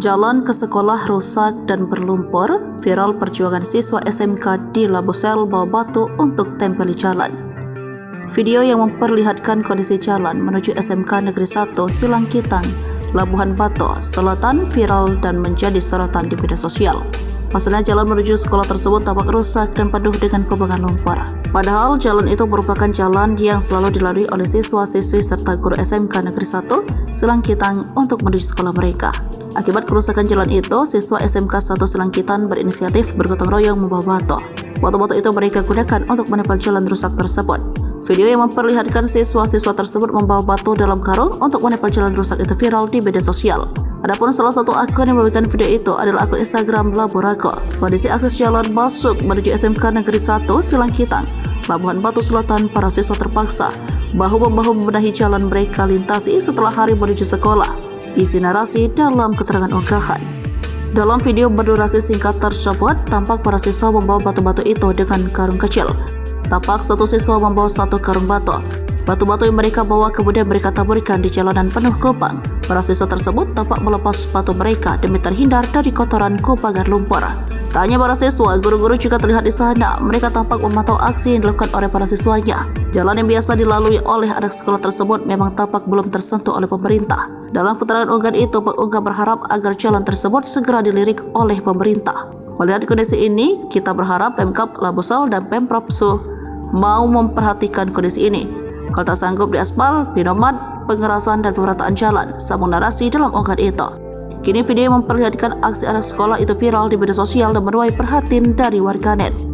Jalan ke sekolah rusak dan berlumpur, viral perjuangan siswa SMK di Labusel bawa batu untuk tempeli jalan. Video yang memperlihatkan kondisi jalan menuju SMK Negeri 1 Silangkitang, Labuhan Batu, Selatan viral dan menjadi sorotan di media sosial. Pasalnya jalan menuju sekolah tersebut tampak rusak dan penuh dengan kubangan lumpur. Padahal jalan itu merupakan jalan yang selalu dilalui oleh siswa-siswi serta guru SMK Negeri 1 Silangkitang untuk menuju sekolah mereka. Akibat kerusakan jalan itu, siswa SMK 1 Silangkitang berinisiatif bergotong royong membawa batu. Batu-batu itu mereka gunakan untuk menempel jalan rusak tersebut. Video yang memperlihatkan siswa-siswa tersebut membawa batu dalam karung untuk menempel jalan rusak itu viral di media sosial. Adapun salah satu akun yang membagikan video itu adalah akun Instagram Laburago. Kondisi akses jalan masuk menuju SMK Negeri 1 Silangkitang, Labuhan Batu Selatan, para siswa terpaksa bahu-membahu membenahi jalan mereka lintasi setelah hari menuju sekolah. Isi narasi dalam keterangan unggahan. Dalam video berdurasi singkat tersebut, tampak para siswa membawa batu-batu itu dengan karung kecil. Tampak satu siswa membawa satu karung batu. Batu-batu yang mereka bawa kemudian mereka taburkan di jalanan penuh kubang. Para siswa tersebut tampak melepas sepatu mereka demi terhindar dari kotoran kubangan lumpur. Tak hanya para siswa, guru-guru juga terlihat di sana. Mereka tampak memantau aksi yang dilakukan oleh para siswanya. Jalan yang biasa dilalui oleh anak sekolah tersebut memang tampak belum tersentuh oleh pemerintah. Dalam putaran unggahan itu, pengunggah berharap agar jalan tersebut segera dilirik oleh pemerintah. Melihat kondisi ini, kita berharap Pemkab Labusel dan Pemprov Su mau memperhatikan kondisi ini. Kalau tak sanggup di aspal, binomat, pengerasan dan pemerataan jalan, sambung narasi dalam unggahan itu. Kini video yang memperlihatkan aksi anak sekolah itu viral di media sosial dan menuai perhatian dari warganet.